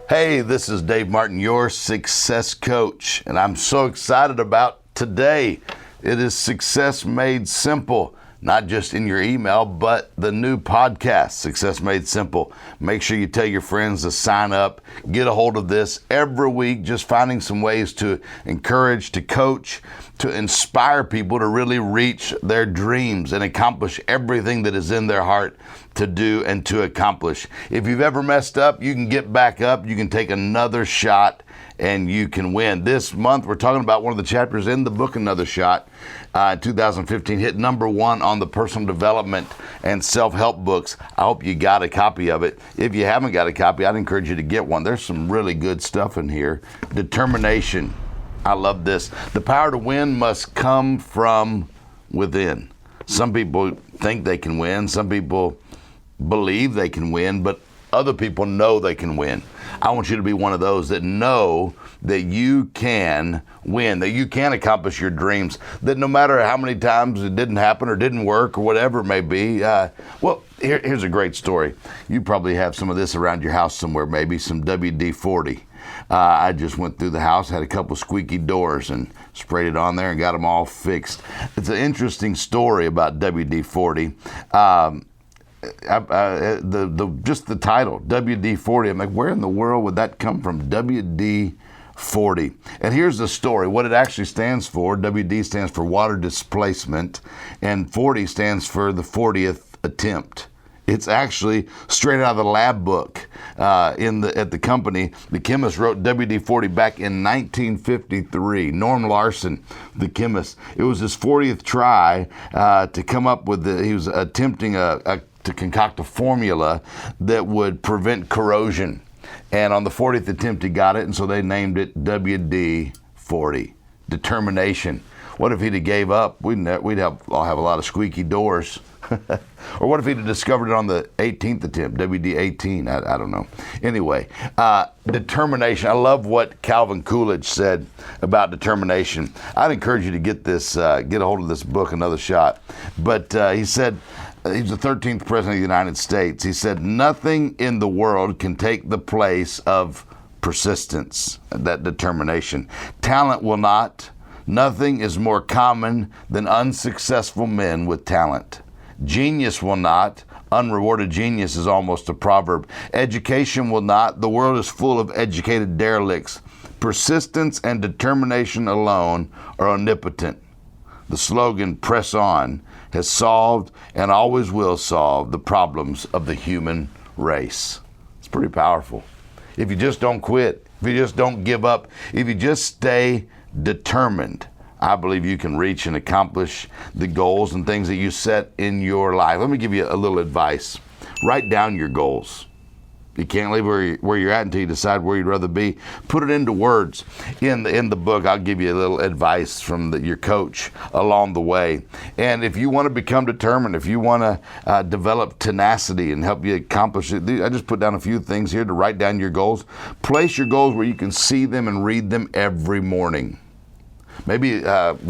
Hey, this is Dave Martin, your success coach, and I'm so excited about today. It is Success Made Simple, not just in your email, but the new podcast, Success Made Simple. Make sure you tell your friends to sign up, get a hold of this every week, just finding some ways to encourage, to coach, to inspire people to really reach their dreams and accomplish everything that is in their heart to do and to accomplish. If you've ever messed up, you can get back up, you can take another shot, and you can win. This month, we're talking about one of the chapters in the book, Another Shot. 2015 hit number 1 on the personal development and self-help books. I hope you got a copy of it. If you haven't got a copy, I'd encourage you to get one. There's some really good stuff in here. Determination. I love this. The power to win must come from within. Some people think they can win. Some people believe they can win, but other people know they can win. I want you to be one of those that know that you can win, that you can accomplish your dreams, that no matter how many times it didn't happen or didn't work or whatever it may be. Here's a great story. You probably have some of this around your house somewhere, maybe some WD-40. I just went through the house, had a couple squeaky doors and sprayed it on there and got them all fixed. It's an interesting story about WD-40. Just the title, WD-40. I'm like, where in the world would that come from? WD-40. And here's the story. What it actually stands for, WD stands for water displacement, and 40 stands for the 40th attempt. It's actually straight out of the lab book at the company. The chemist wrote WD-40 back in 1953. Norm Larson, the chemist. It was his 40th try to come up with he was attempting to concoct a formula that would prevent corrosion. And on the 40th attempt, he got it, and so they named it WD-40. Determination. What if he'd have gave up? We'd all have a lot of squeaky doors. Or what if he'd have discovered it on the 18th attempt, WD-18? I don't know. Anyway, determination. I love what Calvin Coolidge said about determination. I'd encourage you to get a hold of this book, Another Shot. But he said, he's the 13th president of the United States. He said, nothing in the world can take the place of persistence, that determination. Talent will not. Nothing is more common than unsuccessful men with talent. Genius will not. Unrewarded genius is almost a proverb. Education will not. The world is full of educated derelicts. Persistence and determination alone are omnipotent. The slogan, "Press On," has solved and always will solve the problems of the human race. It's pretty powerful. If you just don't quit, if you just don't give up, if you just stay determined, I believe you can reach and accomplish the goals and things that you set in your life. Let me give you a little advice. Write down your goals. You can't leave where you're at until you decide where you'd rather be. Put it into words. In the book, I'll give you a little advice from your coach along the way. And if you want to become determined, if you want to develop tenacity and help you accomplish it, I just put down a few things here to write down your goals. Place your goals where you can see them and read them every morning. Maybe you'd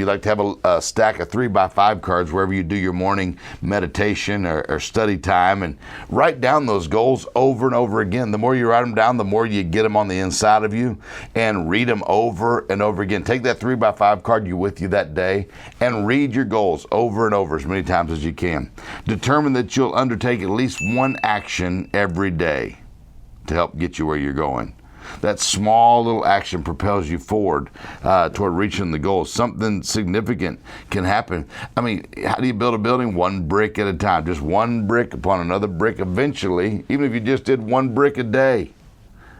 like to have a stack of 3x5 cards wherever you do your morning meditation or study time, and write down those goals over and over again. The more you write them down, the more you get them on the inside of you, and read them over and over again. Take that 3x5 card you with you that day and read your goals over and over as many times as you can. Determine that you'll undertake at least one action every day to help get you where you're going. That small little action propels you forward toward reaching the goal. Something significant can happen. I mean, how do you build a building? One brick at a time. Just one brick upon another brick. Eventually, even if you just did one brick a day,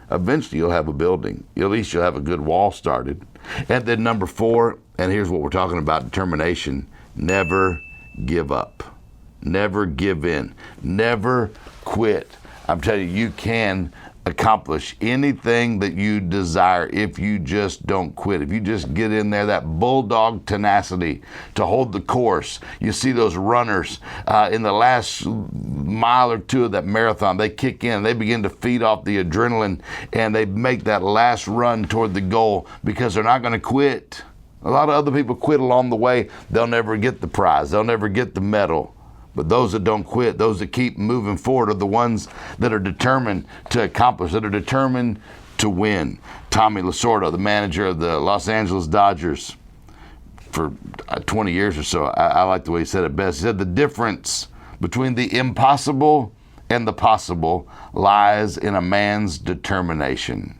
eventually you'll have a building. At least you'll have a good wall started. And then number 4, and here's what we're talking about, determination. Never give up. Never give in. Never quit. I'm telling you, you can accomplish anything that you desire if you just don't quit. If you just get in there, that bulldog tenacity to hold the course. You see those runners in the last mile or two of that marathon, they kick in, they begin to feed off the adrenaline, and they make that last run toward the goal because they're not going to quit. A lot of other people quit along the way. They'll never get the prize. They'll never get the medal. But those that don't quit, those that keep moving forward, are the ones that are determined to accomplish, that are determined to win. Tommy Lasorda, the manager of the Los Angeles Dodgers for 20 years or so, I like the way he said it best. He said the difference between the impossible and the possible lies in a man's determination.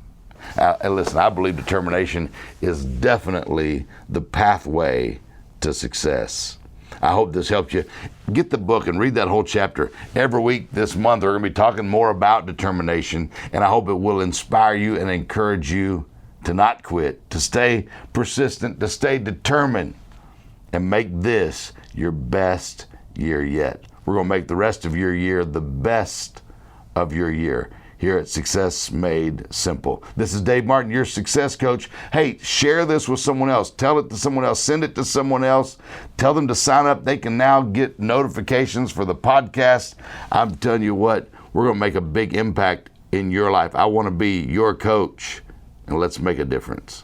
Listen, I believe determination is definitely the pathway to success. I hope this helped you. Get the book and read that whole chapter. Every week this month, we're going to be talking more about determination, and I hope it will inspire you and encourage you to not quit, to stay persistent, to stay determined, and make this your best year yet. We're going to make the rest of your year the best of your year here at Success Made Simple. This is Dave Martin, your success coach. Hey, share this with someone else. Tell it to someone else. Send it to someone else. Tell them to sign up. They can now get notifications for the podcast. I'm telling you what, we're going to make a big impact in your life. I want to be your coach, and let's make a difference.